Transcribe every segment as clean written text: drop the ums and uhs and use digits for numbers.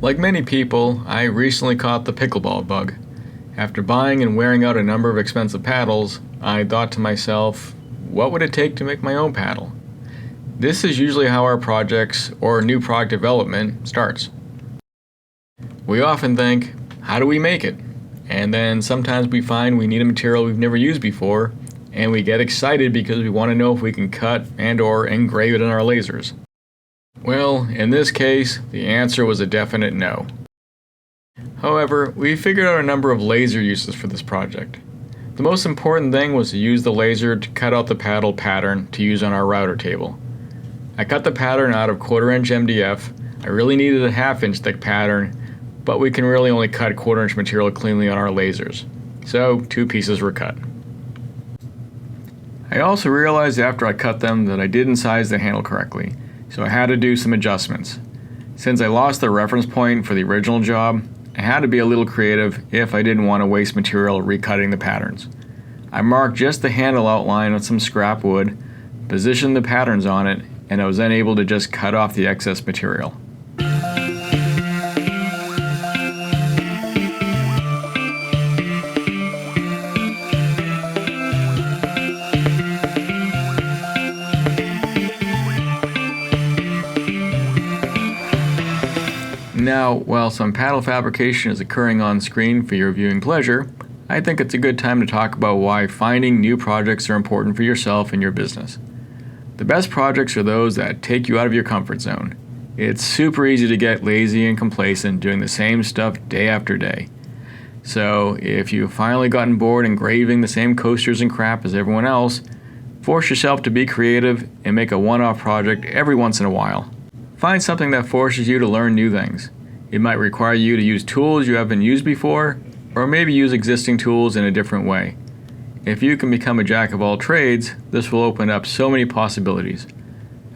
Like many people, I recently caught the pickleball bug. After buying and wearing out a number of expensive paddles, I thought to myself, what would it take to make my own paddle? This is usually how our projects or new product development starts. We often think, how do we make it? And then sometimes we find we need a material we've never used before, and we get excited because we want to know if we can cut and or engrave it in our lasers. Well, in this case, the answer was a definite no. However, we figured out a number of laser uses for this project. The most important thing was to use the laser to cut out the paddle pattern to use on our router table. I cut the pattern out of 1/4 inch MDF. I really needed a 1/2 inch thick pattern, but we can really only cut 1/4 inch material cleanly on our lasers. So 2 pieces were cut. I also realized after I cut them that I didn't size the handle correctly, so I had to do some adjustments. Since I lost the reference point for the original job, I had to be a little creative if I didn't want to waste material recutting the patterns. I marked just the handle outline with some scrap wood, positioned the patterns on it, and I was then able to just cut off the excess material. Now, while some paddle fabrication is occurring on screen for your viewing pleasure, I think it's a good time to talk about why finding new projects are important for yourself and your business. The best projects are those that take you out of your comfort zone. It's super easy to get lazy and complacent doing the same stuff day after day. So, if you've finally gotten bored engraving the same coasters and crap as everyone else, force yourself to be creative and make a one-off project every once in a while. Find something that forces you to learn new things. It might require you to use tools you haven't used before, or maybe use existing tools in a different way. If you can become a jack of all trades, this will open up so many possibilities.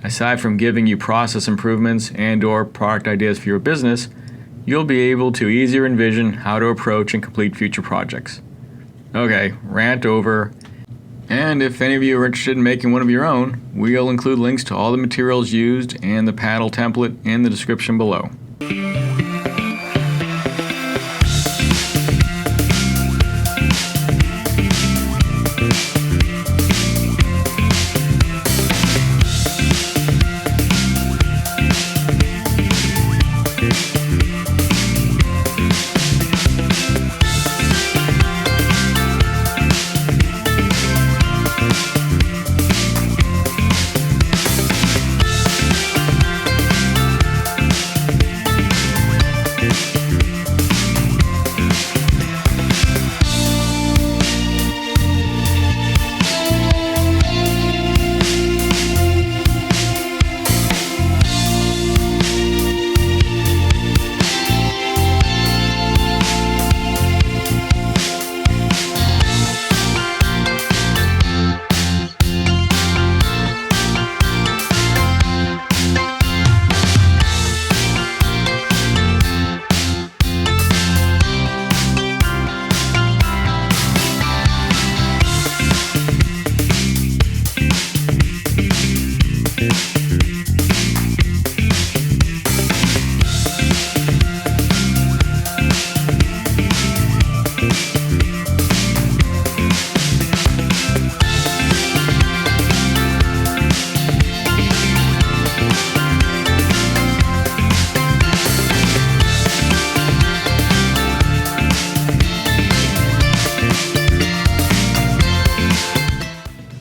Aside from giving you process improvements and or product ideas for your business, you'll be able to easier envision how to approach and complete future projects. Okay, rant over. And if any of you are interested in making one of your own, we'll include links to all the materials used and the paddle template in the description below.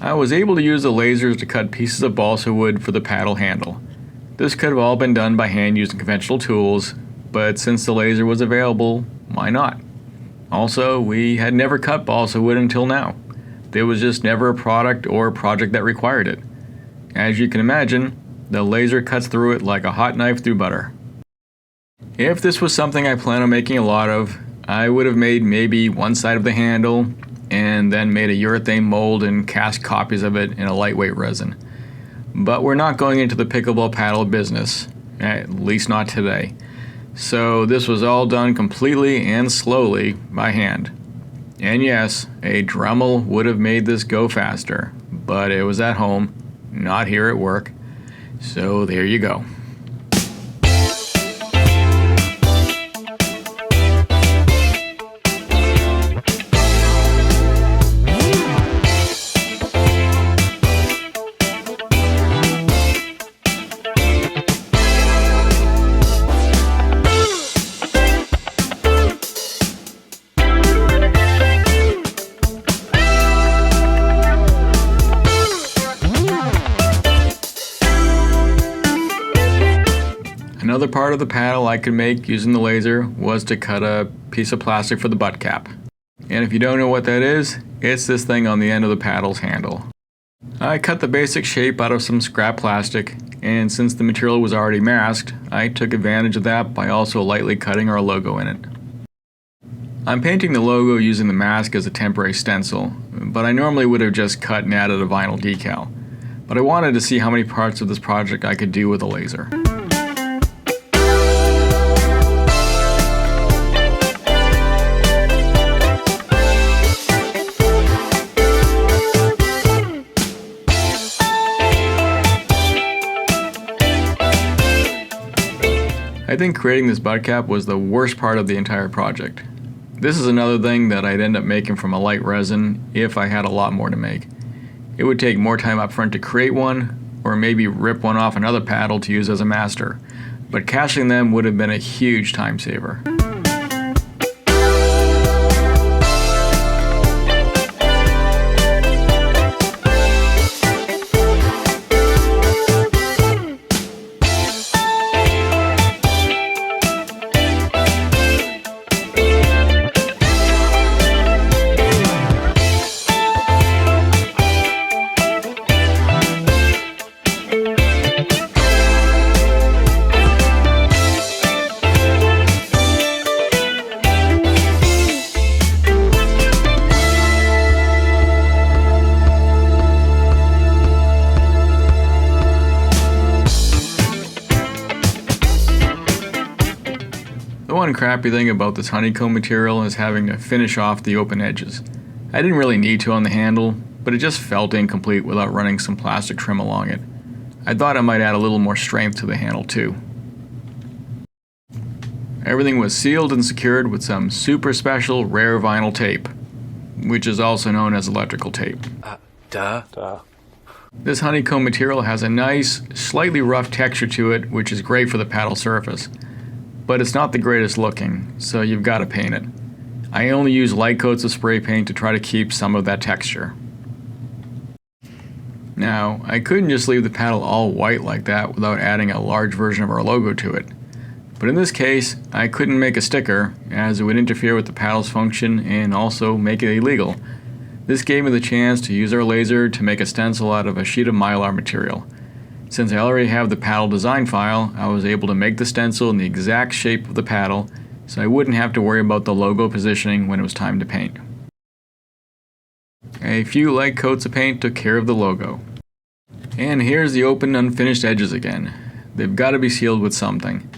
I was able to use the lasers to cut pieces of balsa wood for the paddle handle. This could have all been done by hand using conventional tools, but since the laser was available, why not? Also, we had never cut balsa wood until now. There was just never a product or project that required it. As you can imagine, the laser cuts through it like a hot knife through butter. If this was something I plan on making a lot of, I would have made maybe one side of the handle and then made a urethane mold and cast copies of it in a lightweight resin. But we're not going into the pickleball paddle business, at least not today. So this was all done completely and slowly by hand. And yes, a Dremel would have made this go faster, but it was at home, not here at work. So there you go. Another part of the paddle I could make using the laser was to cut a piece of plastic for the butt cap. And if you don't know what that is, it's this thing on the end of the paddle's handle. I cut the basic shape out of some scrap plastic, and since the material was already masked, I took advantage of that by also lightly cutting our logo in it. I'm painting the logo using the mask as a temporary stencil, but I normally would have just cut and added a vinyl decal. But I wanted to see how many parts of this project I could do with a laser. I think creating this butt cap was the worst part of the entire project. This is another thing that I'd end up making from a light resin if I had a lot more to make. It would take more time up front to create one, or maybe rip one off another paddle to use as a master, but cashing them would have been a huge time saver. The one crappy thing about this honeycomb material is having to finish off the open edges. I didn't really need to on the handle, but it just felt incomplete without running some plastic trim along it. I thought I might add a little more strength to the handle too. Everything was sealed and secured with some super special rare vinyl tape, which is also known as electrical tape. This honeycomb material has a nice, slightly rough texture to it, which is great for the paddle surface. But it's not the greatest looking, so you've got to paint it. I only use light coats of spray paint to try to keep some of that texture. Now, I couldn't just leave the paddle all white like that without adding a large version of our logo to it. But in this case, I couldn't make a sticker, as it would interfere with the paddle's function and also make it illegal. This gave me the chance to use our laser to make a stencil out of a sheet of mylar material. Since I already have the paddle design file, I was able to make the stencil in the exact shape of the paddle, so I wouldn't have to worry about the logo positioning when it was time to paint. A few light coats of paint took care of the logo. And here's the open unfinished edges again. They've got to be sealed with something.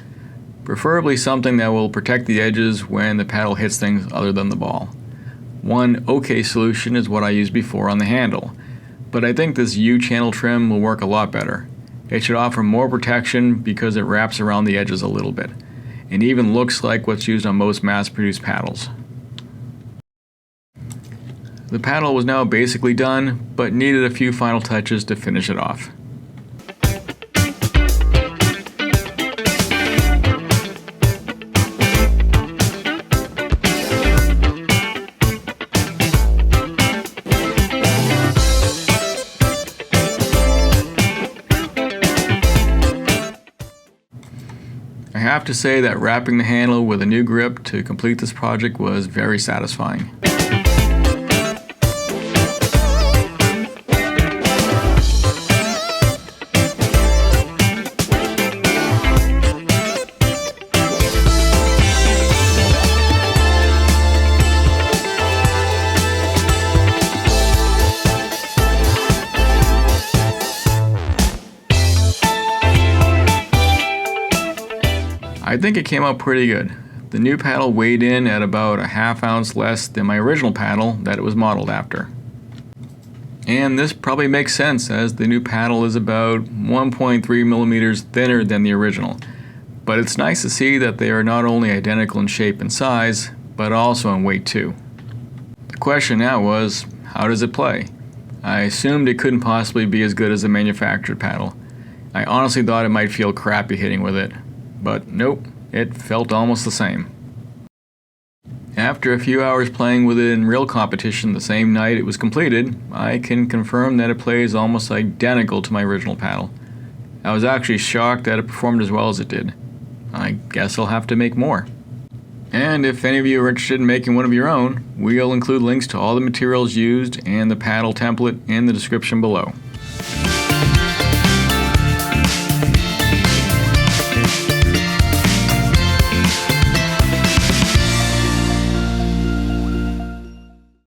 Preferably something that will protect the edges when the paddle hits things other than the ball. One okay solution is what I used before on the handle, but I think this U-channel trim will work a lot better. It should offer more protection because it wraps around the edges a little bit, and even looks like what's used on most mass-produced paddles. The paddle was now basically done, but needed a few final touches to finish it off. I have to say that wrapping the handle with a new grip to complete this project was very satisfying. I think it came out pretty good. The new paddle weighed in at about a ½ ounce less than my original paddle that it was modeled after. And this probably makes sense, as the new paddle is about 1.3 millimeters thinner than the original. But it's nice to see that they are not only identical in shape and size, but also in weight too. The question now was, how does it play? I assumed it couldn't possibly be as good as the manufactured paddle. I honestly thought it might feel crappy hitting with it. But nope, it felt almost the same. After a few hours playing with it in real competition the same night it was completed, I can confirm that it plays almost identical to my original paddle. I was actually shocked that it performed as well as it did. I guess I'll have to make more. And if any of you are interested in making one of your own, we'll include links to all the materials used and the paddle template in the description below.